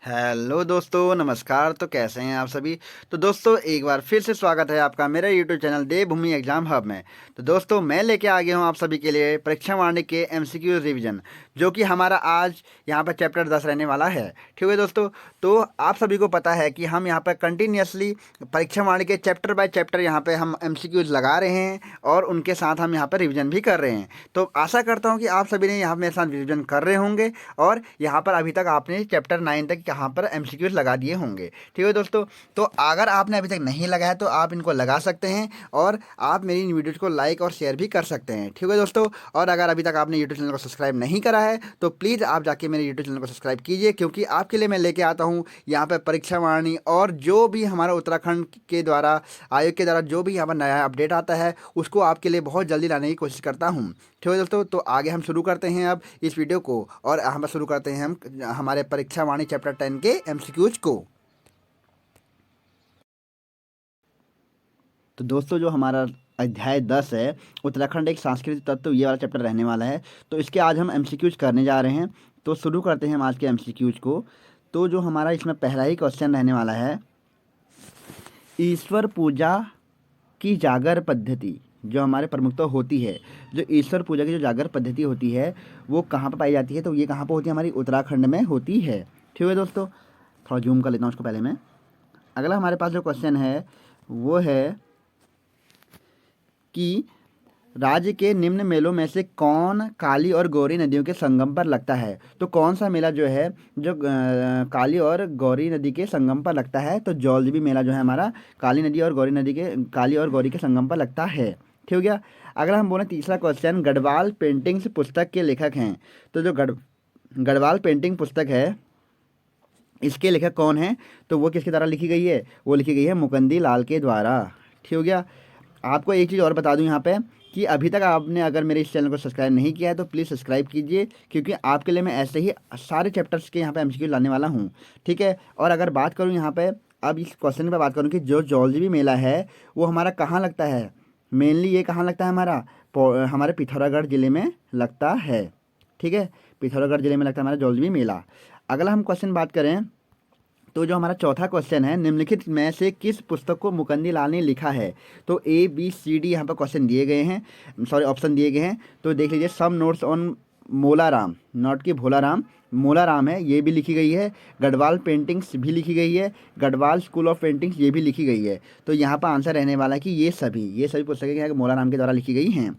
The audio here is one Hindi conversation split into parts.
हेलो दोस्तों, नमस्कार। तो कैसे हैं आप सभी। तो दोस्तों, एक बार फिर से स्वागत है आपका मेरे यूट्यूब चैनल देवभूमि एग्जाम हब में। तो दोस्तों, मैं लेके आ गया हूं आप सभी के लिए परीक्षा वाणी के एमसीक्यू रिवीजन, जो कि हमारा आज यहां पर चैप्टर 10 रहने वाला है। ठीक है दोस्तों। तो आप सभी को पता है कि हम यहां पर कंटिन्यूसली परीक्षा वाणी के चैप्टर बाय चैप्टर यहां पर हम एमसीक्यूज लगा रहे हैं और उनके साथ हम यहां पर रिविजन भी कर रहे हैं। तो आशा करता हूँ कि आप सभी ने यहाँ मेरे साथ रिविजन कर रहे होंगे और यहाँ पर अभी तक आपने चैप्टर 9 तक यहाँ पर एमसीक्यूज लगा दिए होंगे। ठीक है दोस्तों। तो अगर आपने अभी तक नहीं लगाया तो आप इनको लगा सकते हैं और आप मेरी इन वीडियोज़ को लाइक और शेयर भी कर सकते हैं। ठीक है दोस्तों। और अगर अभी तक आपने यूट्यूब चैनल को सब्सक्राइब नहीं करा है तो प्लीज़ आप जाके मेरे यूट्यूब चैनल को सब्सक्राइब कीजिए, क्योंकि आपके लिए मैं लेके आता हूँ यहाँ पर परीक्षा वाणी और जो भी हमारा उत्तराखंड के द्वारा आयोग के द्वारा जो भी यहाँ पर नया अपडेट आता है उसको आपके लिए बहुत जल्दी लाने की कोशिश करता हूँ। ठीक है दोस्तों। तो आगे हम शुरू करते हैं अब इस वीडियो को और हम शुरू करते हैं हम हमारे परीक्षा वाणी चैप्टर 10 के एमसीक्यूज को। तो दोस्तों, जो हमारा अध्याय 10 है उत्तराखंड एक सांस्कृतिक तत्व, ये वाला चैप्टर रहने वाला है। तो इसके आज हम एमसीक्यूज करने जा रहे हैं। तो शुरू करते हैं हम आज के एमसीक्यूज को। तो जो हमारा इसमें पहला ही क्वेश्चन रहने वाला है, ईश्वर पूजा की जागर पद्धति जो हमारे प्रमुखतः होती है, जो ईश्वर पूजा की जो जागर पद्धति होती है वो कहाँ पर पाई जाती है। तो ये कहाँ पर होती है, हमारी उत्तराखंड में होती है। ठीक है दोस्तों। थोड़ा जूम कर लेता हूँ उसको पहले मैं। अगला हमारे पास जो क्वेश्चन है वो है कि राज्य के निम्न मेलों में से कौन काली और गौरी नदियों के संगम पर लगता है। तो कौन सा मेला जो है जो काली और गौरी नदी के संगम पर लगता है। तो जौलजीबी मेला जो है हमारा काली और गौरी के संगम पर लगता है। ठीक हो गया। अगर हम बोले तीसरा क्वेश्चन, गढ़वाल पेंटिंग्स पुस्तक के लेखक हैं। तो जो गढ़वाल पेंटिंग पुस्तक है इसके लेखक कौन है। तो वो किसके द्वारा लिखी गई है, वो लिखी गई है मुकुंदी लाल के द्वारा। ठीक हो गया। आपको एक चीज़ और बता दूं यहाँ पे कि अभी तक आपने अगर मेरे इस चैनल को सब्सक्राइब नहीं किया है तो प्लीज़ सब्सक्राइब कीजिए, क्योंकि आपके लिए मैं ऐसे ही सारे चैप्टर्स के यहाँ पे एमसीक्यू लाने वाला हूँ। ठीक है। और अगर बात करूँ यहाँ पे, अब इस क्वेश्चन पे बात करूँ कि जो जौलजीबी मेला है वो हमारा कहाँ लगता है। मेनली ये कहाँ लगता है, हमारे पिथौरागढ़ ज़िले में लगता है। ठीक है। पिथौरागढ़ ज़िले में लगता है हमारा जौलजीबी मेला। अगला हम क्वेश्चन बात करें तो जो हमारा चौथा क्वेश्चन है, निम्नलिखित में से किस पुस्तक को मुकुंदी लाल ने लिखा है। तो ए बी सी डी यहाँ पर क्वेश्चन दिए गए हैं, सॉरी ऑप्शन दिए गए हैं। तो देख लीजिए, some notes on Molaram, not की भोलाराम, मोलाराम है, ये भी लिखी गई है। गढ़वाल पेंटिंग्स भी लिखी गई है। गढ़वाल स्कूल ऑफ पेंटिंग्स ये भी लिखी गई है। तो यहाँ पर आंसर रहने वाला है कि ये सभी पुस्तकें मोलाराम के द्वारा लिखी गई हैं।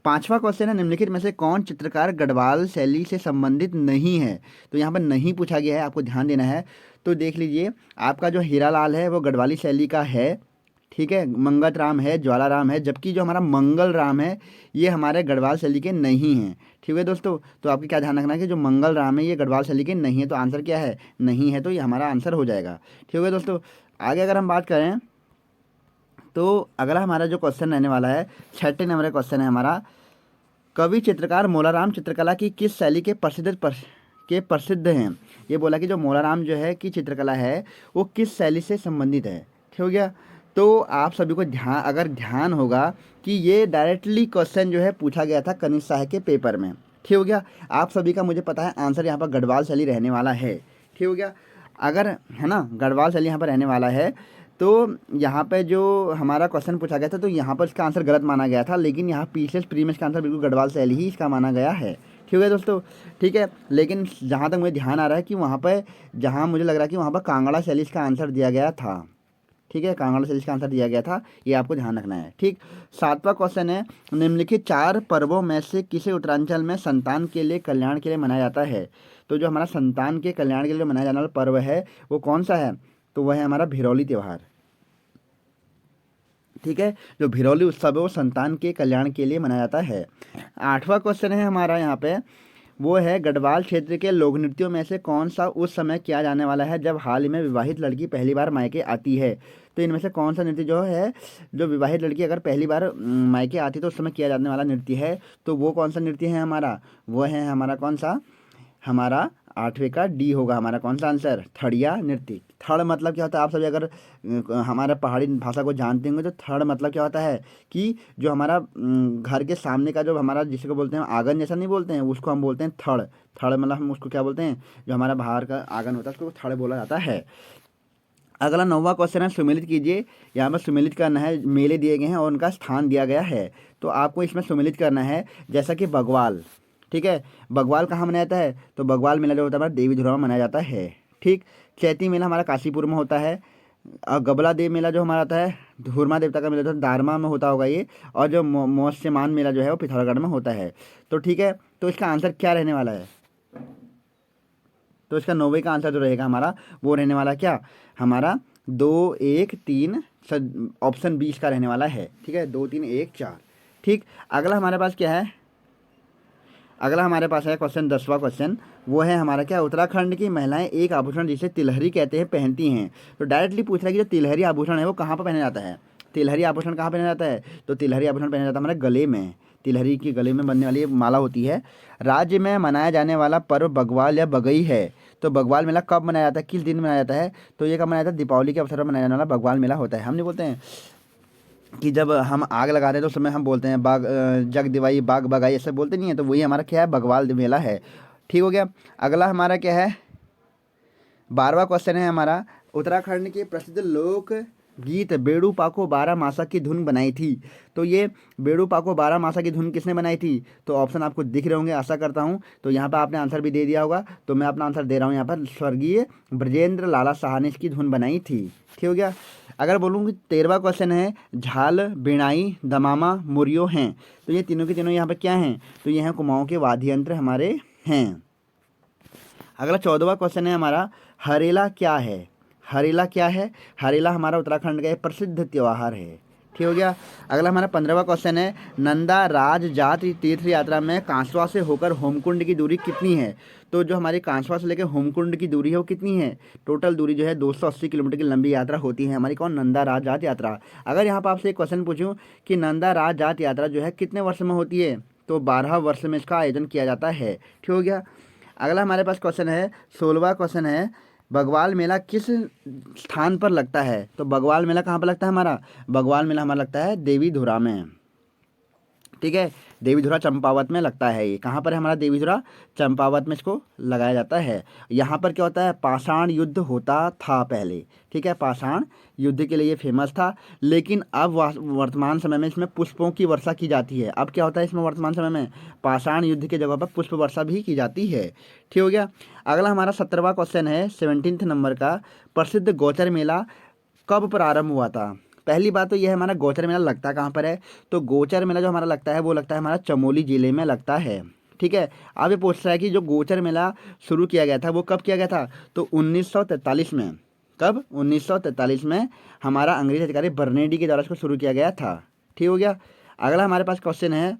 पांचवा क्वेश्चन है, निम्नलिखित में से कौन चित्रकार गढ़वाल शैली से संबंधित नहीं है। तो यहाँ पर नहीं पूछा गया है, आपको ध्यान देना है। तो देख लीजिए, आपका जो हीरालाल है वो गढ़वाली शैली का है। ठीक है। मंगत राम है, ज्वाला राम है, जबकि जो हमारा मंगल राम है ये हमारे गढ़वाल शैली के नहीं हैं। ठीक है दोस्तों। तो आपको क्या ध्यान रखना है कि जो मंगल राम है ये गढ़वाल शैली के नहीं है। तो आंसर क्या है, नहीं है। तो ये हमारा आंसर हो जाएगा। ठीक है दोस्तों। आगे अगर हम बात करें तो अगला हमारा जो क्वेश्चन रहने वाला है, छठे नंबर का क्वेश्चन है हमारा, कवि चित्रकार मोलाराम चित्रकला की किस शैली के प्रसिद्ध हैं। ये बोला कि जो मोलाराम जो है की चित्रकला है वो किस शैली से संबंधित है। ठीक हो गया। तो आप सभी को ध्यान होगा कि ये डायरेक्टली क्वेश्चन जो है पूछा गया था कनिष्ठ साह के पेपर में। ठीक हो गया। आप सभी का मुझे पता है आंसर यहाँ पर गढ़वाल शैली रहने वाला है। ठीक हो गया। अगर है ना गढ़वाल शैली यहाँ पर रहने वाला है तो यहाँ पे जो हमारा क्वेश्चन पूछा गया था तो यहाँ पर इसका आंसर गलत माना गया था, लेकिन यहाँ पीछे प्रीमियस का आंसर बिल्कुल गढ़वाल शैली ही इसका माना गया है। ठीक है दोस्तों। ठीक है। लेकिन जहाँ तक मुझे ध्यान आ रहा है कि वहाँ पर जहाँ मुझे लग रहा है कि वहाँ पर कांगड़ा शैली इसका आंसर दिया गया था। ठीक है। कांगड़ा शैली का आंसर दिया गया था, ये आपको ध्यान रखना है। ठीक। सातवां क्वेश्चन है, निम्नलिखित 4 पर्वों में से किसे उत्तरांचल में संतान के लिए कल्याण के लिए मनाया जाता है। तो जो हमारा संतान के कल्याण के लिए मनाया जाने वाला पर्व है वो कौन सा है। तो वह है हमारा भिरौली त्यौहार। ठीक है। जो भिरौली उत्सव है वो संतान के कल्याण के लिए मनाया जाता है। आठवां क्वेश्चन है हमारा यहाँ पे, वो है गढ़वाल क्षेत्र के लोक नृत्यों में से कौन सा उस समय किया जाने वाला है जब हाल ही में विवाहित लड़की पहली बार मायके आती है। तो इनमें से कौन सा नृत्य जो है, जो विवाहित लड़की अगर पहली बार मायके आती है तो उस समय किया जाने वाला नृत्य है। तो वो कौन सा नृत्य है हमारा, वो है हमारा कौन सा, हमारा 8वें का डी होगा हमारा कौन सा आंसर, थड़िया नृत्य। थड़ मतलब क्या होता है, आप सभी अगर हमारे पहाड़ी भाषा को जानते होंगे तो थड़ मतलब क्या होता है कि जो हमारा घर के सामने का जो हमारा जिसको बोलते हैं आंगन जैसा नहीं बोलते हैं, उसको हम बोलते हैं थड़। थड़ मतलब हम उसको क्या बोलते हैं, जो हमारा बाहर का आंगन होता है उसको थड़ बोला जाता है। अगला 9वां क्वेश्चन है, सुमेलित कीजिए। यहाँ पर सुमेलित करना है, मेले दिए गए हैं और उनका स्थान दिया गया है, तो आपको इसमें सुमेलित करना है। जैसा कि बग्वाल, ठीक है, बग्वाल कहाँ मनाया जाता है, तो बग्वाल मेला जो होता है हमारा देवी धुरा में मनाया जाता है। ठीक। चैती मेला हमारा काशीपुर में होता है। गबला देव मेला जो हमारा आता है, धूरमा देवता का मेला जो दारमा में होता होगा ये। और जो मौस्यमान मेला जो है वो पिथौरागढ़ में होता है। तो ठीक है, तो इसका आंसर क्या रहने वाला है, तो इसका 90 का आंसर जो रहेगा हमारा वो रहने वाला क्या, हमारा 2 1 3, ऑप्शन 20 का रहने वाला है। ठीक है, 2 3 1 4। ठीक। अगला हमारे पास क्या है, अगला हमारे पास है क्वेश्चन 10वां क्वेश्चन। वो है हमारा क्या, उत्तराखंड की महिलाएं एक आभूषण जिसे तिलहरी कहते हैं पहनती हैं। तो डायरेक्टली पूछ रहा है कि जो तिलहरी आभूषण है वो कहाँ पर पहना जाता है। तिलहरी आभूषण कहाँ पहना जाता है, तो तिलहरी आभूषण पहना जाता है हमारे गले में। तिलहरी के गले में बनने वाली ये माला होती है। राज्य में मनाया जाने वाला पर्व बग्वाल या बगई है। तो बग्वाल मेला कब मनाया जाता है, किस दिन मनाया जाता है, तो ये कब मनाया जाता है, दीपावली के अवसर पर मनाया जाने वाला बग्वाल मेला होता है। हम नहीं बोलते हैं कि जब हम आग लगाते हैं तो उस समय हम बोलते हैं बाग जग दिवाई बाग बगाई, ऐसे बोलते नहीं है, तो वही हमारा क्या है, बग्वाल मेला है। ठीक हो गया। अगला हमारा क्या है, 12वां क्वेश्चन है हमारा, उत्तराखंड के प्रसिद्ध लोक गीत बेड़ू पाको 12 मासा की धुन बनाई थी। तो ये बेड़ू पाको 12 मासा की धुन किसने बनाई थी, तो ऑप्शन आपको दिख रहे होंगे आशा करता हूँ। तो यहाँ पर आपने आंसर भी दे दिया होगा, तो मैं अपना आंसर दे रहा हूँ यहाँ पर, स्वर्गीय ब्रजेंद्र लाला साहा ने इसकी धुन बनाई थी। ठीक हो गया। अगर बोलूँ कि 13वां क्वेश्चन है, झाल बिनाई दमामा मुरियो हैं। तो ये तीनों के तीनों यहाँ पर क्या हैं, तो ये हैं कुमाऊँ के वाद्य यंत्र हमारे हैं। अगला 14वां क्वेश्चन है हमारा, हरेला क्या है। हरेला क्या है, हरेला हमारा उत्तराखंड का एक प्रसिद्ध त्योहार है। ठीक हो गया। अगला हमारा 15वां क्वेश्चन है, नंदा राज जाति तीर्थ यात्रा में कांसवा से होकर होमकुंड की दूरी कितनी है। तो जो हमारी कांसवा से लेकर होमकुंड की दूरी है वो कितनी है, टोटल दूरी जो है 280 किलोमीटर की लंबी यात्रा होती है हमारी, कौन, नंदा राज जात यात्रा। अगर यहाँ पर आपसे एक क्वेश्चन पूछूं कि नंदा राज जात यात्रा जो है कितने वर्ष में होती है, तो 12 वर्ष में इसका आयोजन किया जाता है। ठीक हो गया। अगला हमारे पास क्वेश्चन है, 16वां क्वेश्चन है, बग्वाल मेला किस स्थान पर लगता है। तो बग्वाल मेला कहाँ पर लगता है हमारा, बग्वाल मेला हमारा लगता है देवीधुरा में। ठीक है, देवीधुरा चंपावत में लगता है। ये कहाँ पर है हमारा, देवीधुरा चंपावत में इसको लगाया जाता है। यहाँ पर क्या होता है, पाषाण युद्ध होता था पहले। ठीक है, पाषाण युद्ध के लिए ये फेमस था, लेकिन अब वर्तमान समय में इसमें पुष्पों की वर्षा की जाती है। अब क्या होता है इसमें वर्तमान समय में, पाषाण युद्ध की जगह पर पुष्प वर्षा भी की जाती है। ठीक हो गया। अगला हमारा 17वां क्वेश्चन है, 17th नंबर का, प्रसिद्ध गौचर मेला कब प्रारंभ हुआ था। पहली बात तो यह हमारा गोचर मेला लगता कहाँ पर है, तो गोचर मेला जो हमारा लगता है वो लगता है हमारा चमोली जिले में लगता है। ठीक है। अब ये पूछ रहा है कि जो गोचर मेला शुरू किया गया था वो कब किया गया था, तो 1943 में। कब, 1943 में हमारा अंग्रेज अधिकारी बर्नेडी के द्वारा इसको शुरू किया गया था। ठीक हो गया। अगला हमारे पास क्वेश्चन है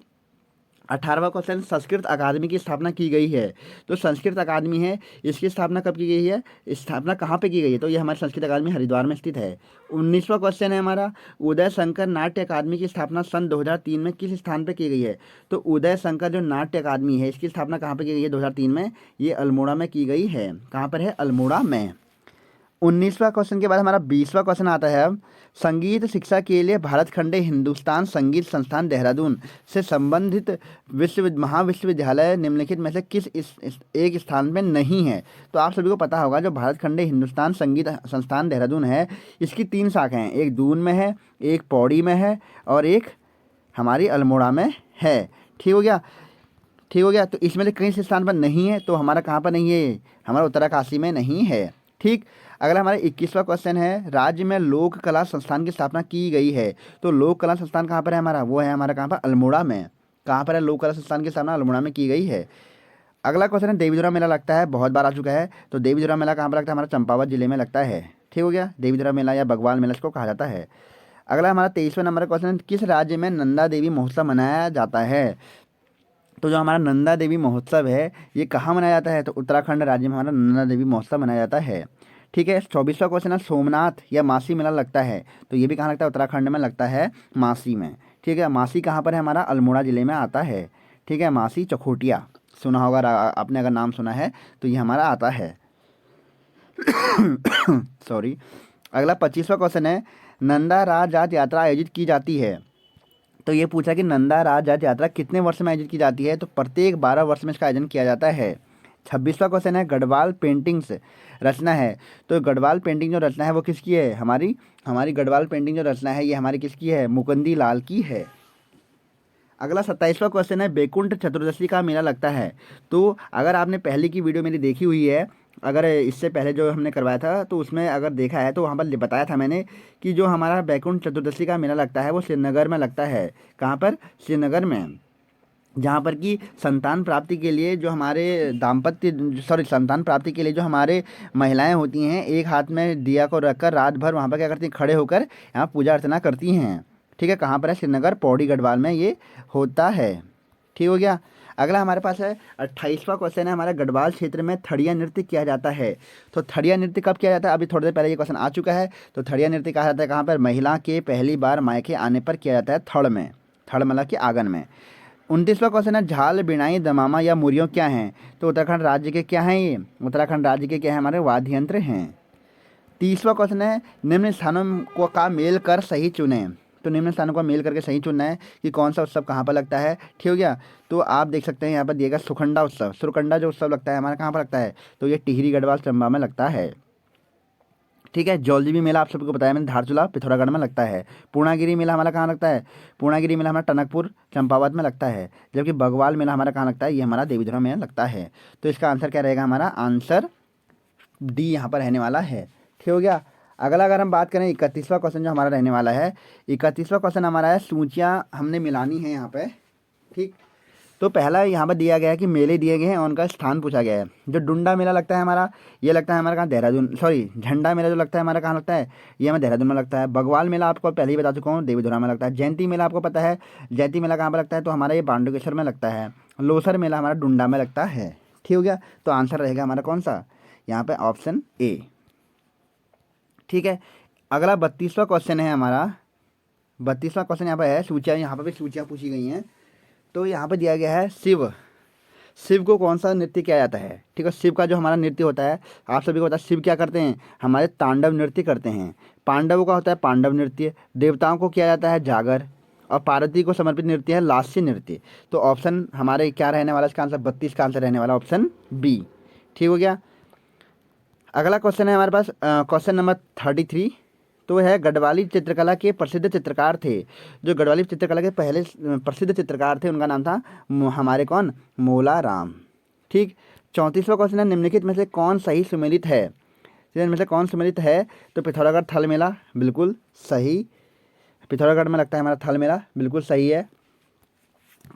18वां क्वेश्चन, संस्कृत अकादमी की स्थापना की गई है। तो संस्कृत अकादमी है, इसकी स्थापना कब की गई है, स्थापना कहाँ पे की गई है, तो ये हमारी संस्कृत अकादमी हरिद्वार में स्थित है। 19वां क्वेश्चन है हमारा, उदय शंकर नाट्य अकादमी की स्थापना सन 2003 में किस स्थान पे की गई है। तो उदय शंकर जो नाट्य अकादमी है इसकी स्थापना कहाँ पे की गई है 2003 में, ये अल्मोड़ा में की गई है। कहाँ पर है, अल्मोड़ा में। 19वां क्वेश्चन के बाद हमारा 20वां क्वेश्चन आता है अब, संगीत शिक्षा के लिए भारत खंडे हिंदुस्तान संगीत संस्थान देहरादून से संबंधित महाविश्वविद्यालय निम्नलिखित में से किस एक स्थान में नहीं है। तो आप सभी को पता होगा जो भारत खंडे हिंदुस्तान संगीत संस्थान देहरादून है, इसकी 3 शाखाएँ हैं, एक दून में है, एक पौड़ी में है, और एक हमारी अल्मोड़ा में है। ठीक हो गया। ठीक हो गया। तो इसमें से कहीं से स्थान पर नहीं है, तो हमारा कहाँ पर नहीं है, हमारा उत्तरकाशी में नहीं है। ठीक। अगला हमारा 21वां क्वेश्चन है, राज्य में लोक कला संस्थान की स्थापना की गई है। तो लोक कला संस्थान कहाँ पर है हमारा, वो है हमारा कहाँ पर, अल्मोड़ा में। कहाँ पर है लोक कला संस्थान की स्थापना, अल्मोड़ा में की गई है। अगला क्वेश्चन है, देवीधुरा मेला लगता है, बहुत बार आ चुका है। तो देवीधुरा मेला कहाँ पर लगता है, हमारा चंपावत जिले में लगता है। ठीक हो गया। देवीधुरा मेला या बग्वाल मेला इसको कहा जाता है। अगला हमारा 23वें नंबर का क्वेश्चन, किस राज्य में नंदा देवी महोत्सव मनाया जाता है। तो जो हमारा नंदा देवी महोत्सव है ये कहाँ मनाया जाता है, तो उत्तराखंड राज्य में हमारा नंदा देवी महोत्सव मनाया जाता है। ठीक है। 24वां क्वेश्चन है, सोमनाथ या मासी मेला लगता है। तो ये भी कहाँ लगता है, उत्तराखंड में लगता है, मासी में। ठीक है। मासी कहाँ पर है, हमारा अल्मोड़ा जिले में आता है। ठीक है। मासी चकोटिया सुना होगा आपने, अगर नाम सुना है तो ये हमारा आता है। सॉरी। अगला 25वां क्वेश्चन है, नंदा राज जात यात्रा आयोजित की जाती है। तो ये पूछा कि नंदा राज जात यात्रा कितने वर्ष में आयोजित की जाती है, तो प्रत्येक 12 वर्ष में इसका आयोजन किया जाता है। 26वां क्वेश्चन है, गढ़वाल पेंटिंग्स रचना है। तो गढ़वाल पेंटिंग जो रचना है वो किसकी है, हमारी हमारी गढ़वाल पेंटिंग जो रचना है ये हमारी किसकी है, मुकुंदी लाल की है। अगला 27वां क्वेश्चन है, बैकुंठ चतुर्दशी का मेला लगता है। तो अगर आपने पहले की वीडियो मेरी देखी हुई है, अगर इससे पहले जो हमने करवाया था तो उसमें अगर देखा है तो वहाँ पर बताया था मैंने कि जो हमारा बैकुंठ चतुर्दशी का मेला लगता है वो श्रीनगर में लगता है। कहाँ पर, श्रीनगर में। जहाँ पर कि संतान प्राप्ति के लिए जो हमारे संतान प्राप्ति के लिए जो हमारे महिलाएं होती हैं, एक हाथ में दिया को रखकर रात भर वहाँ पर क्या करती हैं, खड़े होकर यहाँ पूजा अर्चना करती हैं। ठीक है, कहाँ पर है, श्रीनगर पौड़ी गढ़वाल में ये होता है। ठीक हो गया। अगला हमारे पास है 28वां क्वेश्चन है, हमारा गढ़वाल क्षेत्र में थड़िया नृत्य किया जाता है। तो थड़िया नृत्य कब किया जाता है, अभी थोड़ी देर पहले ये क्वेश्चन आ चुका है। तो थड़िया नृत्य कहा जाता है कहाँ पर, महिला के पहली बार मायके आने पर किया जाता है थड़ में, थड़ मतलब कि आंगन में। 29वां क्वेश्चन है, झाल बिनाई दमामा या मुरियों क्या हैं। तो उत्तराखंड राज्य के क्या हैं ये, उत्तराखंड राज्य के क्या है, हमारे वाद्य यंत्र हैं। 30वां क्वेश्चन है, निम्न स्थानों को का मेल कर सही चुने। तो निम्न स्थानों का मेल करके सही चुनना है कि कौन सा उत्सव कहाँ पर लगता है। ठीक हो गया। तो आप देख सकते हैं यहाँ पर दिएगा सुखंडा उत्सव, सुरकंडा जो उत्सव लगता है हमारा कहाँ पर लगता है, तो ये टिहरी गढ़वाल चंबा में लगता है। ठीक है। जौलजीबी मेला आप सबको बताया मैंने, धारचूला पिथौरागढ़ में लगता है। पूर्णागिरी मेला हमारा कहाँ लगता है, पूर्णागिरी मेला हमारा टनकपुर चंपावत में लगता है। जबकि बगवाल मेला हमारा कहाँ लगता है, ये हमारा देवीधुरा में लगता है। तो इसका आंसर क्या रहेगा, हमारा आंसर डी यहाँ पर रहने वाला है। ठीक हो गया। अगला अगर हम बात करें 31वां क्वेश्चन जो हमारा रहने वाला है, 31वां क्वेश्चन हमारा है, सूचियाँ हमने मिलानी है यहाँ पे। ठीक। तो पहला यहाँ पर दिया गया है कि मेले दिए गए हैं और उनका स्थान पूछा गया है। जो डुंडा मेला लगता है हमारा, ये लगता है हमारा कहाँ, देहरादून, सॉरी झंडा मेला जो लगता है हमारा कहाँ लगता है, ये हमें देहरादून में लगता है। बगवाल मेला आपको पहले ही बता चुका हूँ, देवीधुरा में लगता है। जयंती मेला आपको पता है, जयंती मेला कहाँ पर लगता है, तो हमारा ये बांडुकेश्वर में लगता है। लोसर मेला हमारा डुंडा में लगता है। ठीक हो गया। तो आंसर रहेगा हमारा कौन सा, यहाँ पे ऑप्शन ए। ठीक है। अगला 32वां क्वेश्चन है हमारा, 32वां क्वेश्चन यहाँ पर है सूचियाँ, यहाँ पर भी सूचियाँ पूछी गई हैं। तो यहाँ पर दिया गया है शिव, शिव को कौन सा नृत्य किया जाता है। ठीक है, शिव का जो हमारा नृत्य होता है, आप सभी को पता है शिव क्या करते हैं, हमारे तांडव नृत्य करते हैं। पांडवों का होता है पांडव नृत्य, देवताओं को किया जाता है जागर, और पार्वती को समर्पित नृत्य है लास्य नृत्य। तो ऑप्शन हमारे क्या रहने वाला, इसका आंसर 32 का आंसर रहने वाला ऑप्शन बी। ठीक हो गया। अगला क्वेश्चन है हमारे पास क्वेश्चन नंबर 33। तो है, गढ़वाली चित्रकला के प्रसिद्ध चित्रकार थे। जो गढ़वाली चित्रकला के पहले प्रसिद्ध चित्रकार थे उनका नाम था हमारे कौन, मोला राम। ठीक। 34वां क्वेश्चन है, निम्नलिखित में से कौन सही सुमेलित है, इनमें से कौन सुमेलित है। तो पिथौरागढ़ थल मेला बिल्कुल सही, पिथौरागढ़ में लगता है हमारा थल मेला, बिल्कुल सही है।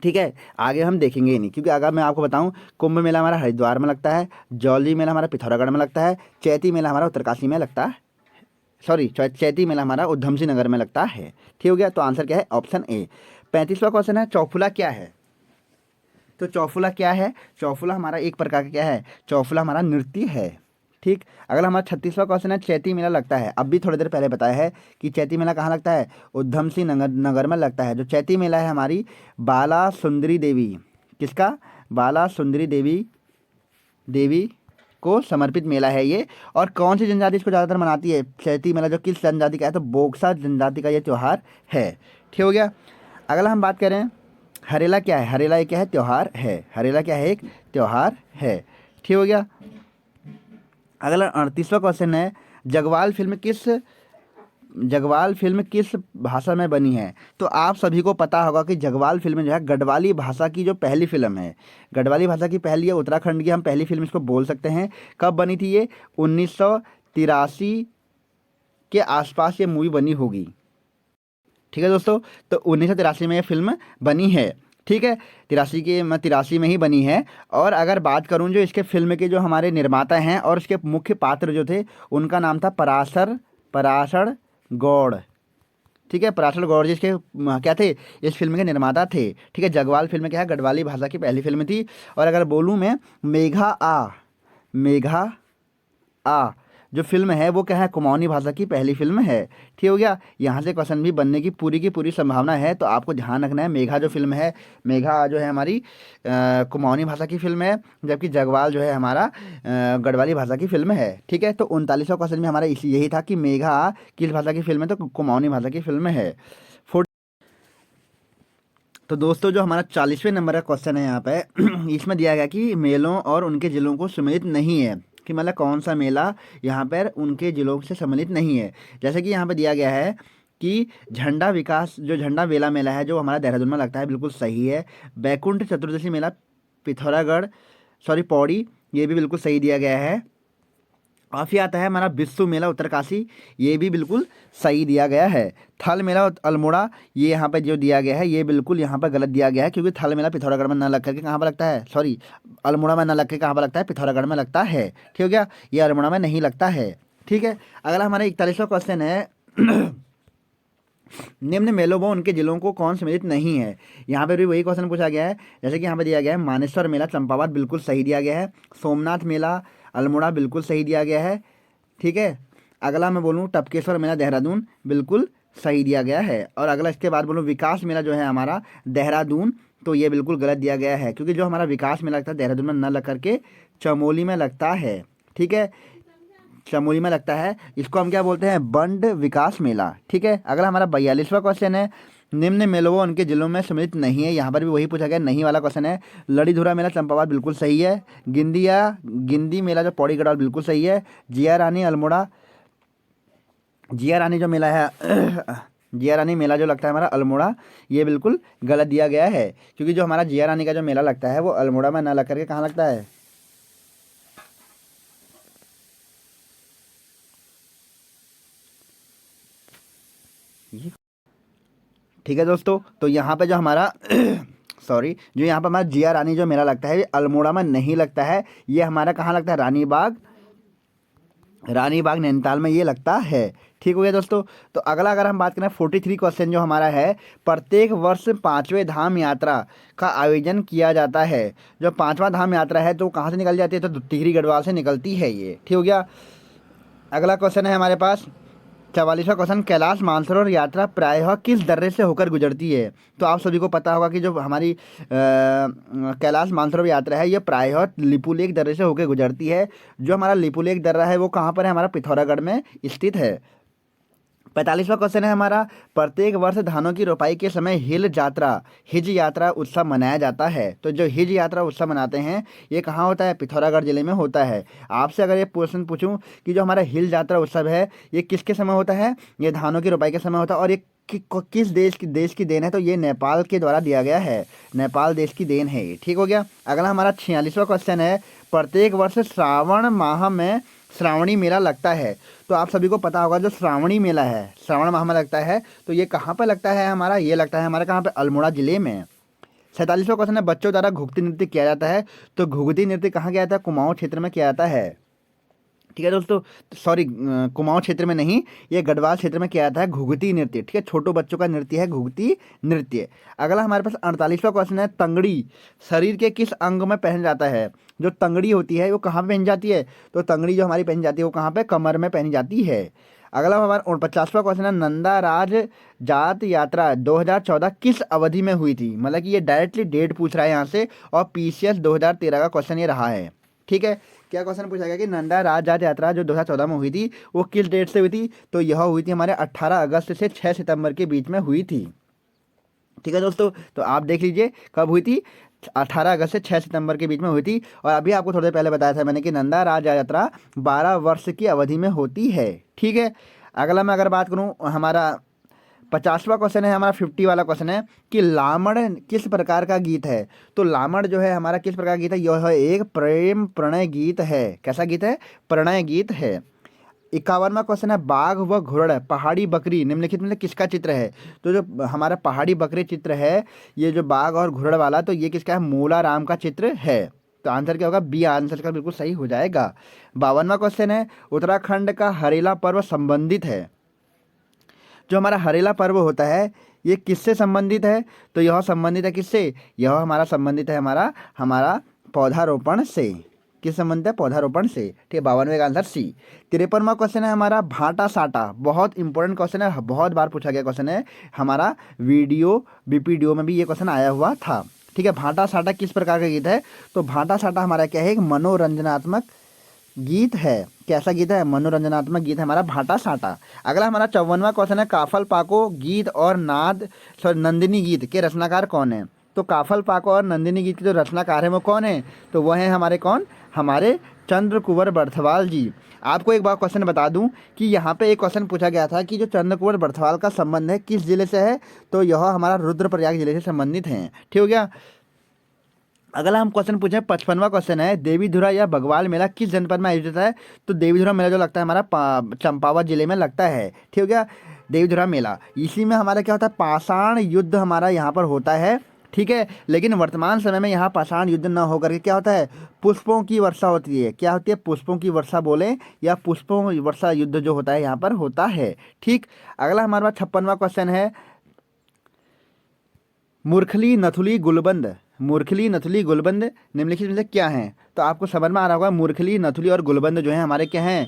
ठीक है। आगे हम देखेंगे ही नहीं, क्योंकि अगर मैं आपको बताऊं, कुंभ मेला हमारा हरिद्वार में लगता है, जौली मेला हमारा पिथौरागढ़ में लगता है, चैती मेला हमारा उत्तरकाशी में लगता है, सॉरी चैती मेला हमारा उधम सिंह नगर में लगता है। ठीक हो गया। तो आंसर क्या है, ऑप्शन ए। 35वां क्वेश्चन है, चौफुला क्या है। तो चौफुला क्या है, चौफुला हमारा एक प्रकार का क्या है, चौफुला हमारा नृत्य है। ठीक। अगला हमारा 36वां क्वेश्चन है, चैती मेला लगता है। अब भी थोड़ी देर पहले बताया है कि चैती मेला कहाँ लगता है, उधम सिंह नगर में लगता है। जो चैती मेला है हमारी बाला सुंदरी देवी, किसका, बाला सुंदरी देवी देवी को समर्पित मेला है ये। और कौन सी जनजाति इसको ज़्यादातर मनाती है, चैती मेला जो किस जनजाति का है, तो बोक्सा जनजाति का ये त्यौहार है। ठीक हो गया। अगला हम बात करें, हरेला क्या है, हरेला एक क्या है, त्यौहार है, हरेला क्या है, एक त्यौहार है। ठीक हो गया। अगला 38वां क्वेश्चन है, जगवाल फिल्म किस भाषा में बनी है। तो आप सभी को पता होगा कि जगवाल फिल्म जो है गढ़वाली भाषा की जो पहली फिल्म है, गढ़वाली भाषा की पहली है, उत्तराखंड की हम पहली फिल्म इसको बोल सकते हैं। कब बनी थी ये, 1983 के आसपास ये मूवी बनी होगी। ठीक है दोस्तों, तो 1983 में ये फिल्म बनी है। ठीक है, 83 में ही बनी है। और अगर बात करूं जो इसके फिल्म के जो हमारे निर्माता हैं और इसके मुख्य पात्र जो थे, उनका नाम था पराशर गौड़। ठीक है, पराशर गौड़ जिसके क्या थे, इस फिल्म के निर्माता थे। ठीक है, जगवाल फिल्म क्या है, गढ़वाली भाषा की पहली फिल्म थी। और अगर बोलूँ मैं, मेघा आ जो फिल्म है वो क्या है, कुमाऊनी भाषा की पहली फिल्म है। ठीक हो गया। यहाँ से क्वेश्चन भी बनने की पूरी संभावना है, तो आपको ध्यान रखना है। मेघा जो फिल्म है, मेघा जो है हमारी कुमाऊनी भाषा की फिल्म है, जबकि जगवाल जो है हमारा गढ़वाली भाषा की फिल्म है। ठीक है, तो 39वां क्वेश्चन में हमारा इसी यही था कि मेघा किस भाषा की फिल्म है, तो कुमाऊनी भाषा की फिल्म है। तो दोस्तों जो हमारा 40वें नंबर का क्वेश्चन है यहाँ पे इसमें दिया गया कि मेलों और उनके जिलों को सम्मिलित नहीं है, कि मतलब कौन सा मेला यहाँ पर उनके जिलों से सम्मिलित नहीं है। जैसे कि यहाँ पे दिया गया है कि झंडा विकास जो झंडा मेला मेला है जो हमारा देहरादून में लगता है, बिल्कुल सही है। बैकुंठ चतुर्दशी मेला पिथौरागढ़, सॉरी पौड़ी, ये भी बिल्कुल सही दिया गया है। और फिर आता है हमारा विश्व मेला उत्तरकाशी, ये भी बिल्कुल सही दिया गया है। थल मेला अल्मोड़ा, ये यहाँ पे जो दिया गया है ये बिल्कुल यहाँ पर गलत दिया गया है, क्योंकि थल मेला पिथौरागढ़ में ना लग करके कहाँ पर लगता है, सॉरी अल्मोड़ा में ना लग के कहाँ पर लगता है, पिथौरागढ़ में लगता है। ठीक हो गया, ये अल्मोड़ा में नहीं लगता है। ठीक है, अगला हमारा 41वां क्वेश्चन है निम्न मेलों व उनके जिलों को कौन सम्मिलित नहीं है। यहाँ पे भी वही क्वेश्चन पूछा गया है, जैसे कि यहाँ पे दिया गया है मानेश्वर मेला चंपावत, बिल्कुल सही दिया गया है। सोमनाथ मेला अल्मोड़ा, बिल्कुल सही दिया गया है। ठीक है, अगला मैं बोलूँ टपकेश्वर मेला देहरादून, बिल्कुल सही दिया गया है। और अगला इसके बाद बोलूँ विकास मेला जो है हमारा देहरादून, तो ये बिल्कुल गलत दिया गया है, क्योंकि जो हमारा विकास मेला लगता है देहरादून में न लग करके चमोली में लगता है। ठीक है, चमोली में लगता है, इसको हम क्या बोलते हैं, बंड विकास मेला। ठीक है, अगला हमारा 42वां क्वेश्चन है निम्न मेलों व उनके जिलों में सम्मिलित नहीं है, यहाँ पर भी वही पूछा गया, नहीं वाला क्वेश्चन है। लड़ीधुरा मेला चंपावत, बिल्कुल सही है। गिंदी मेला जो पौड़ी गढ़वाल, बिल्कुल सही है। जिया रानी अल्मोड़ा, जिया रानी जो मेला है जिया रानी मेला जो लगता है हमारा अल्मोड़ा, ये बिल्कुल गलत दिया गया है, क्योंकि जो हमारा जिया रानी का जो मेला लगता है वो अल्मोड़ा में ना लग करके कहाँ लगता है, ये। ठीक है दोस्तों, तो यहाँ पे जो हमारा सॉरी जो यहाँ पर हमारा जिया रानी जो मेला लगता है ये अल्मोड़ा में नहीं लगता है, ये हमारा कहाँ लगता है, रानी बाग नैनीताल में ये लगता है। ठीक हो गया दोस्तों। तो अगला अगर हम बात करें 43 क्वेश्चन जो हमारा है, प्रत्येक वर्ष 5वें धाम यात्रा का आयोजन किया जाता है। जो 5वां धाम यात्रा है तो कहाँ से निकल जाती है, तो टिहरी गढ़वाल से निकलती है ये। ठीक हो गया। अगला क्वेश्चन है हमारे पास 44वां क्वेश्चन, कैलाश मानसरोवर यात्रा प्रायः किस दर्रे से होकर गुजरती है। तो आप सभी को पता होगा कि जो हमारी कैलाश मानसरोवर यात्रा है ये प्रायः लिपुलेख दर्रे से होकर गुजरती है। जो हमारा लिपुलेख दर्रा है वो कहाँ पर है, हमारा पिथौरागढ़ में स्थित है। 45वां क्वेश्चन है हमारा, प्रत्येक वर्ष धानों की रोपाई के समय हिज यात्रा उत्सव मनाया जाता है। तो जो हिज यात्रा उत्सव मनाते हैं ये कहाँ होता है, पिथौरागढ़ जिले में होता है। आपसे अगर ये क्वेश्चन पूछूं कि जो हमारा हिल यात्रा उत्सव है ये किसके समय होता है, ये धानों की रोपाई के समय होता है। और ये किस देश की देन है, तो ये नेपाल के द्वारा दिया गया है, नेपाल देश की देन है ये। ठीक हो गया। अगला हमारा 46वां क्वेश्चन है, प्रत्येक वर्ष श्रावण माह में श्रावणी मेला लगता है। तो आप सभी को पता होगा जो श्रावणी मेला है श्रावण माह में लगता है, तो ये कहाँ पर लगता है हमारा, ये लगता है हमारे कहाँ पे, अल्मोड़ा जिले में। 47वां क्वेश्चन है, बच्चों द्वारा घुघती नृत्य किया जाता है। तो घुघती नृत्य कहाँ किया जाता है, कुमाऊं क्षेत्र में किया जाता है। ठीक है दोस्तों, सॉरी कुमाऊं क्षेत्र में नहीं, ये गढ़वाल क्षेत्र में किया जाता है घुघती नृत्य। ठीक है, छोटो बच्चों का नृत्य है घुघती नृत्य। अगला हमारे पास 48वां क्वेश्चन है, तंगड़ी शरीर के किस अंग में पहन जाता है। जो तंगड़ी होती है वो कहाँ पे पहनी जाती है, तो तंगड़ी जो हमारी पहनी जाती है वो कहाँ पे, कमर में पहनी जाती है। अगला हमारा 49वां क्वेश्चन है, नंदा राज जात यात्रा 2014 किस अवधि में हुई थी। मतलब कि ये डायरेक्टली डेट पूछ रहा है यहाँ से, और PCS 2013 का क्वेश्चन ये रहा है। ठीक है, क्या क्वेश्चन पूछा गया कि नंदा राज जात यात्रा जो 2014 में हुई थी वो किस डेट से हुई थी, तो यह हुई थी हमारे 18 अगस्त से 6 सितंबर के बीच में हुई थी। ठीक है दोस्तों, तो आप देख लीजिए कब हुई थी, 18 अगस्त से 6 सितंबर के बीच में हुई थी। और अभी आपको थोड़ी देर पहले बताया था मैंने कि नंदा राज यात्रा 12 वर्ष की अवधि में होती है। ठीक है, अगला मैं अगर बात करूं, हमारा 50वां क्वेश्चन है, हमारा 50 वाला क्वेश्चन है कि लामड़ किस प्रकार का गीत है। तो लामड़ जो है हमारा किस प्रकार का गीत है, यह एक प्रेम प्रणय गीत है। कैसा गीत है, प्रणय गीत है। 51वां क्वेश्चन है, बाघ व घुड़ड पहाड़ी बकरी निम्नलिखित में से किसका चित्र है। तो जो हमारा पहाड़ी बकरी चित्र है, ये जो बाघ और घुड़ड वाला, तो ये किसका है, मूला राम का चित्र है। तो आंसर क्या होगा, बी आंसर का बिल्कुल सही हो जाएगा। 52वां क्वेश्चन है, उत्तराखंड का हरेला पर्व संबंधित है। जो हमारा हरेला पर्व होता है ये किससे संबंधित है, तो यह संबंधित है किससे, यह हमारा संबंधित है हमारा पौधारोपण से। किस संबंधित है? पौधारोपण से। ठीक है, 52वें का आंसर सी। 53वां क्वेश्चन है हमारा भाटा साटा, बहुत इंपॉर्टेंट क्वेश्चन है, बहुत बार पूछा गया क्वेश्चन है, हमारा वीडियो बीपीडीओ में भी ये क्वेश्चन आया हुआ था। ठीक है, भाटा साटा किस प्रकार का गीत है? तो भाटा साटा हमारा क्या है? एक मनोरंजनात्मक गीत है। कैसा गीत है? मनोरंजनात्मक गीत है हमारा भाटा साटा। अगला हमारा 54वां क्वेश्चन है काफल पाको गीत और नाद नंदिनी गीत के रचनाकार कौन है? तो काफल पाको और नंदिनी गीत के जो रचनाकार है वो कौन है? तो वह है हमारे कौन? हमारे चंद्र कुंवर बर्थवाल जी। आपको एक बार क्वेश्चन बता दूं कि यहाँ पे एक क्वेश्चन पूछा गया था कि जो चंद्र कुंवर बर्थवाल का संबंध है किस जिले से है? तो यह हमारा रुद्रप्रयाग जिले से संबंधित हैं। ठीक हो गया। अगला हम क्वेश्चन पूछे 55वां क्वेश्चन है देवीधुरा या बगवाल मेला किस जनपद में आयोजित है? तो देवीधुरा मेला जो लगता है हमारा चंपावत जिले में लगता है। ठीक हो गया, देवीधुरा मेला। इसी में हमारा क्या होता है? पाषाण युद्ध हमारा यहाँ पर होता है। ठीक है, लेकिन वर्तमान समय में यहाँ पाषाण युद्ध न होकर के क्या होता है? पुष्पों की वर्षा होती है। क्या होती है? पुष्पों की वर्षा बोले या पुष्पों वर्षा युद्ध जो होता है यहाँ पर होता है। ठीक, अगला हमारे पास 56वां क्वेश्चन है मूर्खली नथुली गुलबंद, मूर्खली नथुली गुलबंद निम्नलिखित में से क्या हैं? तो आपको समझ में आ रहा होगा मूर्खली नथुली और गुलबंद जो है हमारे क्या हैं?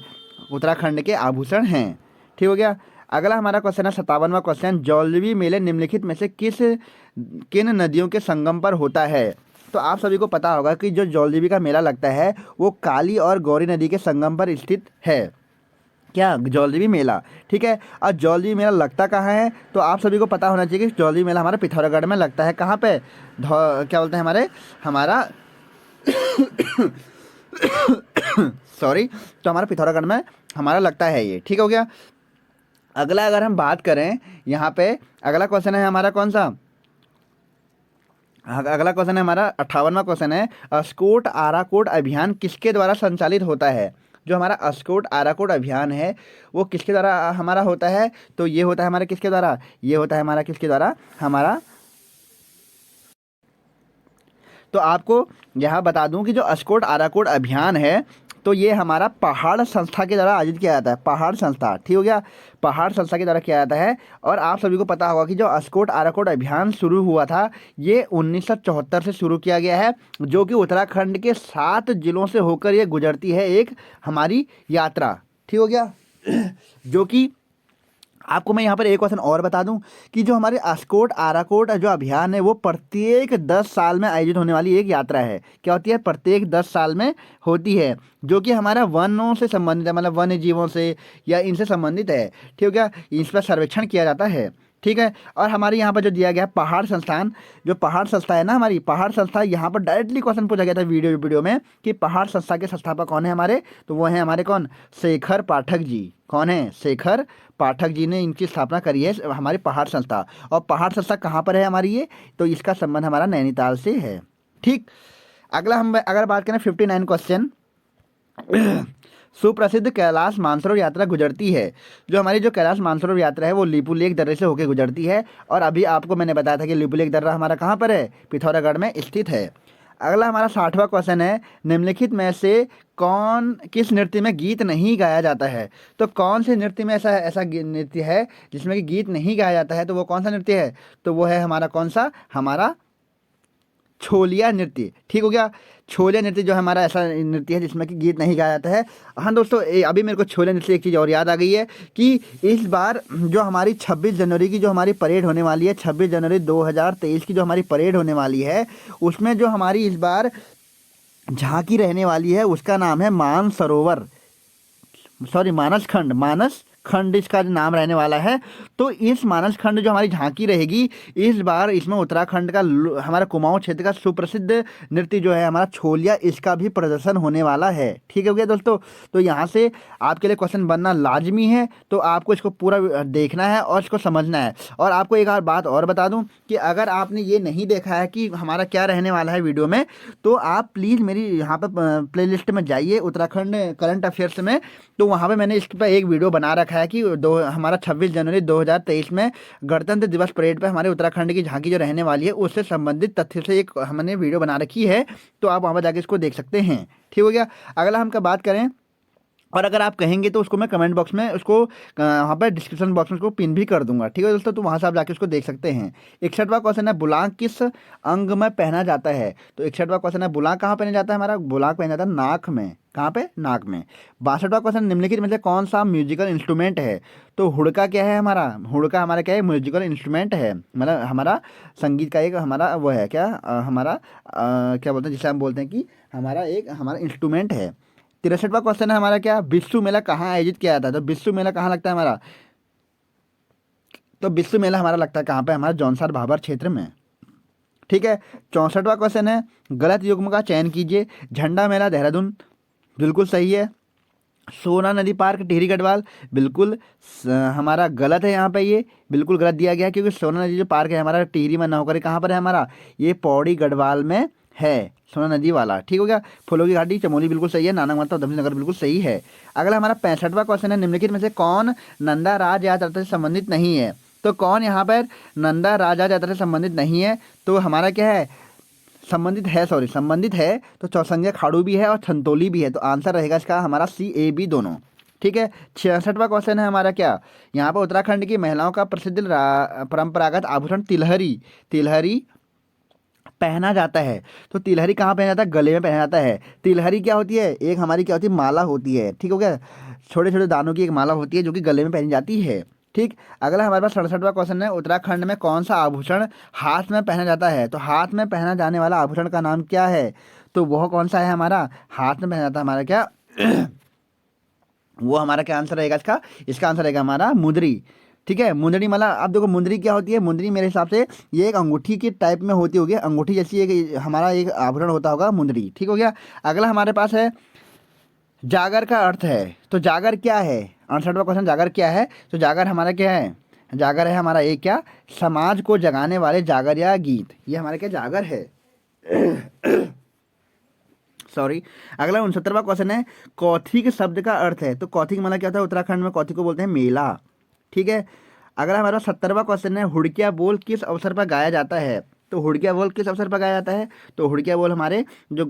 उत्तराखंड के आभूषण हैं। ठीक हो गया। अगला हमारा क्वेश्चन है 57वां क्वेश्चन जौलवी मेले निम्नलिखित में से किन नदियों के संगम पर होता है? तो आप सभी को पता होगा कि जो जौलजीबी का मेला लगता है वो काली और गौरी नदी के संगम पर स्थित है। क्या? जौलजीबी मेला। ठीक है, और जौलजीबी मेला लगता कहाँ है? तो आप सभी को पता होना चाहिए कि जौलजीबी मेला हमारा पिथौरागढ़ में लगता है। कहाँ पे? क्या बोलते हैं हमारा सॉरी, तो हमारा पिथौरागढ़ में हमारा लगता है ये। ठीक हो गया। अगला अगर हम बात करें यहाँ पे, अगला क्वेश्चन है हमारा कौन सा? अगला क्वेश्चन है हमारा 58वां क्वेश्चन है अस्कोट आराकोट अभियान किसके द्वारा संचालित होता है? जो हमारा अस्कोट आराकोट अभियान है वो किसके द्वारा हमारा होता है? तो ये होता है हमारा किसके द्वारा? ये होता है हमारा किसके द्वारा? हमारा, तो आपको यहाँ बता दूं कि जो अस्कोट आराकोट अभियान है तो ये हमारा पहाड़ संस्था के द्वारा आयोजित किया जाता है। पहाड़ संस्था। ठीक हो गया, पहाड़ संस्था के द्वारा किया जाता है। और आप सभी को पता होगा कि जो अस्कोट आराकोट अभियान शुरू हुआ था ये 1974 से शुरू किया गया है, जो कि उत्तराखंड के 7 जिलों से होकर ये गुजरती है एक हमारी यात्रा। ठीक हो गया, जो कि आपको मैं यहाँ पर एक क्वेश्चन और बता दूं कि जो हमारे अस्कोट आराकोट जो अभियान है वो प्रत्येक 10 साल में आयोजित होने वाली एक यात्रा है। क्या होती है? प्रत्येक 10 साल में होती है, जो कि हमारा वनों से संबंधित है, मतलब वन्य जीवों से या इनसे संबंधित है। ठीक है क्या? इस पर सर्वेक्षण किया जाता है। ठीक है, और हमारे यहाँ पर जो दिया गया है पहाड़ संस्थान, जो पहाड़ संस्था है ना हमारी पहाड़ संस्था, यहाँ पर डायरेक्टली क्वेश्चन पूछा गया था वीडियो में कि पहाड़ संस्था के संस्थापक कौन है हमारे? तो वो हैं हमारे कौन? शेखर पाठक जी। कौन है? शेखर पाठक जी ने इनकी स्थापना करी है हमारी पहाड़ संस्था। और पहाड़ संस्था कहाँ पर है हमारी ये? तो इसका संबंध हमारा नैनीताल से है। ठीक, अगला हम अगर बात करें 59 क्वेश्चन सुप्रसिद्ध कैलाश मानसरोवर यात्रा गुजरती है। जो हमारी जो कैलाश मानसरोवर यात्रा है वो लिपुलेख दर्रे से होकर गुजरती है। और अभी आपको मैंने बताया था कि लिपुलेख दर्रा हमारा कहाँ पर है? पिथौरागढ़ में स्थित है। अगला हमारा 60वां क्वेश्चन है निम्नलिखित में से किस नृत्य में गीत नहीं गाया जाता है? तो कौन से नृत्य में ऐसा नृत्य है जिसमें कि गीत नहीं गाया जाता है? तो वो कौन सा नृत्य है? तो वो है हमारा कौन सा? हमारा छोलिया नृत्य। ठीक हो गया, छोलिया नृत्य जो हमारा ऐसा नृत्य है जिसमें कि गीत नहीं गाया जाता है। हाँ दोस्तों, अभी मेरे को छोलिया नृत्य एक चीज़ और याद आ गई है कि इस बार जो हमारी 26 जनवरी की जो हमारी परेड होने वाली है, 26 जनवरी 2023 की जो हमारी परेड होने वाली है, उसमें जो हमारी इस बार झांकी रहने वाली है उसका नाम है मानस खंड इसका नाम रहने वाला है। तो इस मानस खंड जो हमारी झांकी रहेगी इस बार, इसमें उत्तराखंड का हमारा कुमाऊं क्षेत्र का सुप्रसिद्ध नृत्य जो है हमारा छोलिया, इसका भी प्रदर्शन होने वाला है। ठीक है भैया दोस्तों, तो यहाँ से आपके लिए क्वेश्चन बनना लाजमी है, तो आपको इसको पूरा देखना है और इसको समझना है। और आपको एक बात और बता दूँ कि अगर आपने ये नहीं देखा है कि हमारा क्या रहने वाला है वीडियो में, तो आप प्लीज़ मेरी यहाँ पर प्लेलिस्ट में जाइए उत्तराखंड करंट अफेयर्स में। तो वहाँ पे मैंने इस पर एक वीडियो बना रखा है कि हमारा 26 जनवरी 2023 में गणतंत्र दिवस परेड पे हमारे उत्तराखंड की झांकी जो रहने वाली है उससे संबंधित तथ्य से एक हमने वीडियो बना रखी है, तो आप वहाँ पर जाके इसको देख सकते हैं। ठीक हो गया। अगला हम बात करें और अगर आप कहेंगे तो उसको मैं कमेंट बॉक्स में उसको वहाँ पर डिस्क्रिप्शन बॉक्स में उसको पिन भी कर दूंगा, ठीक है दोस्तों। तो वहाँ से आप जाके उसको देख सकते हैं। 61वां क्वेश्चन है, बुलाक किस अंग में पहना जाता है? तो 61वां क्वेश्चन है, बुलाक कहाँ पहना जाता है? हमारा बुलाक पहना जाता है नाक में। कहाँ पे? नाक में। 62वां क्वेश्चन, निम्नलिखित में से कौन सा म्यूजिकल इंस्ट्रूमेंट है? तो हुड़का क्या है हमारा? हुड़का हमारा क्या है? म्यूजिकल इंस्ट्रूमेंट है, मतलब हमारा संगीत का एक हमारा वो है क्या, हमारा क्या बोलते हैं जिसे हम बोलते हैं कि हमारा एक हमारा इंस्ट्रूमेंट है। 63वां क्वेश्चन है हमारा क्या, बिस्सू मेला कहाँ आयोजित किया जाता है? तो बिस्सू मेला कहाँ लगता है हमारा? तो बिस्सू मेला हमारा लगता है कहाँ पे? हमारा जौनसार भाबर क्षेत्र में, ठीक है। 64वां क्वेश्चन है, गलत युग्म का चयन कीजिए। झंडा मेला देहरादून, बिल्कुल सही है। सोना नदी पार्क टिहरी गढ़वाल, बिल्कुल हमारा गलत है यहाँ पे, ये बिल्कुल गलत दिया गया है, क्योंकि सोना नदी जो पार्क है हमारा टिहरी में ना होकर ये कहाँ पर है हमारा? ये पौड़ी गढ़वाल में है, सोना नदी वाला, ठीक हो गया। फूलों की घाटी चमोली, बिल्कुल सही है। नानक माता उधमसिंह नगर, बिल्कुल सही है। अगला हमारा 65वां क्वेश्चन है, निम्नलिखित में से कौन नंदा राज यात्रा से संबंधित नहीं है? तो कौन यहाँ पर नंदा राजा यात्रा से संबंधित नहीं है? तो हमारा क्या है? संबंधित है, सॉरी संबंधित है। तो चौसंगिया खाड़ू भी है और छंतोली भी है, तो आंसर रहेगा इसका हमारा सी ए बी दोनों, ठीक है। 66वां क्वेश्चन है हमारा क्या, यहाँ पर उत्तराखंड की महिलाओं का प्रसिद्ध परंपरागत आभूषण तिलहरी, तिलहरी पहना जाता है। तो तिलहरी कहाँ पहना जाता है? गले में पहना जाता है। तिलहरी क्या होती है? एक हमारी क्या होती है? माला होती है, ठीक हो गया। छोटे छोटे दानों की एक माला होती है जो कि गले में पहनी जाती है, ठीक। अगला हमारे पास 67वां क्वेश्चन है, उत्तराखंड में कौन सा आभूषण हाथ में पहना जाता है? तो हाथ में पहना जाने वाला आभूषण का नाम क्या है? तो वह कौन सा है हमारा? हाथ में पहना जाता है हमारा क्या? वो हमारा क्या आंसर रहेगा इसका? इसका आंसर रहेगा हमारा मुंदरी, ठीक है। मुंदरी मतलब आप देखो मुंदरी क्या होती है? मुंदरी मेरे हिसाब से ये एक अंगूठी के टाइप में होती होगी, अंगूठी जैसी एक हमारा एक आभूषण होता होगा मुंदरी, ठीक हो गया। अगला हमारे पास है, जागर का अर्थ है। तो जागर क्या है? 68वां क्वेश्चन, जागर क्या है? तो जागर हमारा क्या है? जागर है हमारा एक क्या, समाज को जगाने वाले जागर या गीत, ये हमारा क्या जागर है। सॉरी। अगला 69वां क्वेश्चन है, कौथिग शब्द का अर्थ है। तो कौथिग मतलब क्या होता है? उत्तराखंड में कौथिग को बोलते हैं मेला, ठीक है। अगला हमारा 70वां क्वेश्चन है, हुड़किया बोल किस अवसर पर गाया जाता है? तो हुड़किया बोल किस अवसर पर गाया जाता है? तो हुड़किया बोल हमारे जो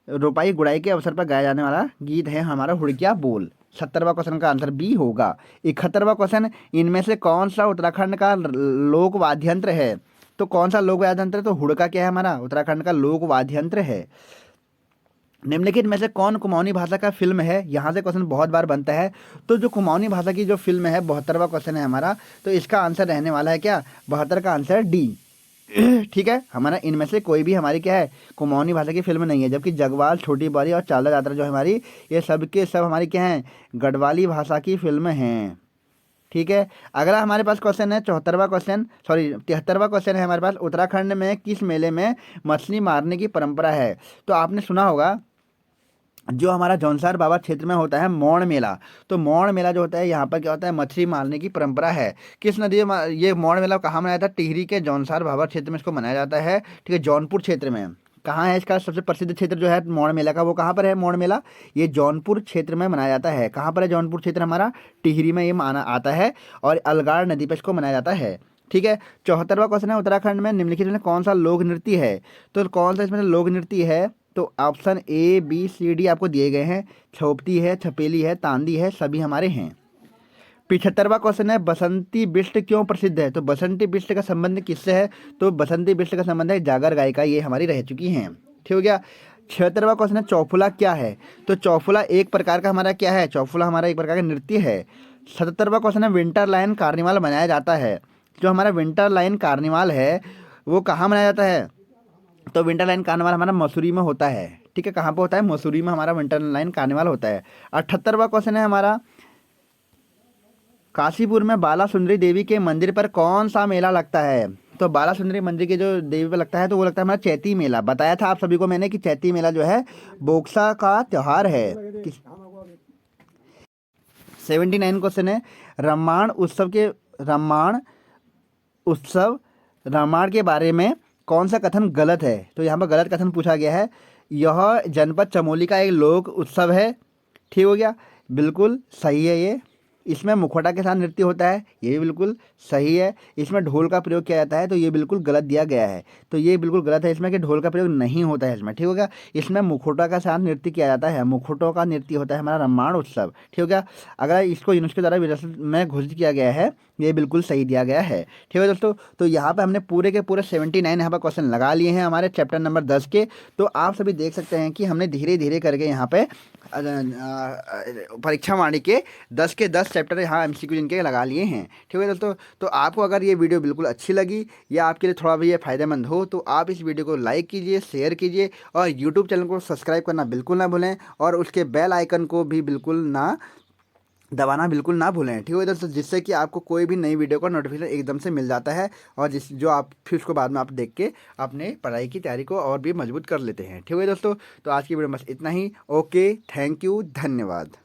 रोपाई गुड़ाई के अवसर पर गाया जाने वाला गीत है हमारा हुड़किया बोल। 70वां क्वेश्चन का आंसर बी होगा। 71वां क्वेश्चन, इनमें से कौन सा उत्तराखंड का लोक वाद्य यंत्र है? तो कौन सा लोक वाद्य यंत्र है? तो हुड़का क्या है हमारा? उत्तराखंड का लोक वाद्य यंत्र है। निम्नलिखित में से कौन कुमाऊनी भाषा का फिल्म है? यहाँ से क्वेश्चन बहुत बार बनता है। तो जो कुमाऊनी भाषा की जो फिल्म है, 72वां क्वेश्चन है हमारा, तो इसका आंसर रहने वाला है क्या? 72 का आंसर डी, ठीक है। हमारा इनमें से कोई भी हमारी क्या है? कुमाऊनी भाषा की फिल्म नहीं है, जबकि जगवाल, छोटी बारी और चाला यात्रा जो है हमारी, ये सब के सब हमारी क्या हैं? गढ़वाली भाषा की फिल्म हैं, ठीक है। अगला हमारे पास क्वेश्चन है 74वां क्वेश्चन, सॉरी 73वां क्वेश्चन है हमारे पास, उत्तराखंड में किस मेले में मछली मारने की परंपरा है? तो आपने सुना होगा जो हमारा जौनसार बाबा क्षेत्र में होता है मौड़ मेला। तो मौड़ मेला जो होता है यहाँ पर क्या होता है? मछली मारने की परंपरा है। किस नदी में ये मौड़ मेला कहाँ मनाया जाता है? टिहरी के जौनसार बाबा क्षेत्र में इसको मनाया जाता है, ठीक है। जौनपुर क्षेत्र में। कहाँ है इसका सबसे प्रसिद्ध क्षेत्र जो है मौड़ मेला का? वो कहाँ पर है मौड़ मेला? ये जौनपुर क्षेत्र में मनाया जाता है। कहाँ पर है जौनपुर क्षेत्र हमारा? टिहरी में ये माना आता है, और अलगाड़ नदी पर इसको मनाया जाता है, ठीक है। 74वां क्वेश्चन है, उत्तराखंड में निम्नलिखित में कौन सा लोक नृत्य है? तो कौन सा इसमें लोक नृत्य है? तो option A B C D आपको दिए गए हैं। छोपती है, छपेली है, तांदी है, सभी हमारे हैं। 75वां क्वेश्चन है, बसंती बिष्ट क्यों प्रसिद्ध है? तो बसंती बिष्ट का संबंध किससे है? तो बसंती बिष्ट का संबंध है जागर गायिका, ये हमारी रह चुकी हैं, ठीक हो गया। 76वां क्वेश्चन है, चौफुला क्या है? तो चौफुला एक प्रकार का हमारा क्या है? चौफुला हमारा एक प्रकार का नृत्य है। 77वां क्वेश्चन है, विंटर लाइन कार्निवाल मनाया जाता है। जो हमारा विंटर लाइन कार्निवाल है वो कहाँ मनाया जाता है? तो विंटर लाइन कार्निवाल हमारा मसूरी में होता है, ठीक है। कहाँ पे होता है? मसूरी में हमारा विंटर लाइन कार्निवाल होता है। 78वां क्वेश्चन है हमारा, काशीपुर में बाला सुंदरी देवी के मंदिर पर कौन सा मेला लगता है? तो बाला सुंदरी मंदिर के जो देवी पर लगता है तो वो लगता है हमारा चैती मेला। बताया था आप सभी को मैंने कि चैती मेला जो है बोक्सा का त्योहार है। 79 क्वेश्चन है, रामायण उत्सव रामायण के बारे में कौन सा कथन गलत है? तो यहाँ पर गलत कथन पूछा गया है। यह जनपद चमोली का एक लोक उत्सव है, ठीक हो गया, बिल्कुल सही है ये। इसमें मुखौटा के साथ नृत्य होता है, ये भी बिल्कुल सही है। इसमें ढोल का प्रयोग किया जाता है, तो ये बिल्कुल गलत दिया गया है, तो ये बिल्कुल गलत है इसमें कि ढोल का प्रयोग नहीं होता है इसमें, ठीक हो गया। इसमें मुखौटा का साथ नृत्य किया जाता है, मुखौटों का नृत्य होता है हमारा रामायण उत्सव, ठीक हो गया। अगर इसको यूनेस्को द्वारा विरासत में घोषित किया गया है, ये बिल्कुल सही दिया गया है, ठीक है दोस्तों। तो यहाँ पे हमने पूरे के पूरे 79 यहाँ पर क्वेश्चन लगा लिए हैं हमारे चैप्टर नंबर 10 के। तो आप सभी देख सकते हैं कि हमने धीरे धीरे करके यहाँ पे परीक्षा वाणी के 10 के 10 चैप्टर यहाँ एमसीक्यू जिनके लगा लिए हैं, ठीक है दोस्तों। तो आपको अगर ये वीडियो बिल्कुल अच्छी लगी या आपके लिए थोड़ा भी ये फ़ायदेमंद हो, तो आप इस वीडियो को लाइक कीजिए, शेयर कीजिए और यूट्यूब चैनल को सब्सक्राइब करना बिल्कुल ना भूलें और उसके बेल आइकन को भी बिल्कुल ना दबाना बिल्कुल ना भूलें, ठीक है दोस्तों, जिससे कि आपको कोई भी नई वीडियो का नोटिफिकेशन एकदम से मिल जाता है और जिस जो आप फिर उसको बाद में आप देख के अपने पढ़ाई की तैयारी को और भी मजबूत कर लेते हैं, ठीक है दोस्तों। तो आज की वीडियो बस इतना ही। ओके, थैंक यू, धन्यवाद।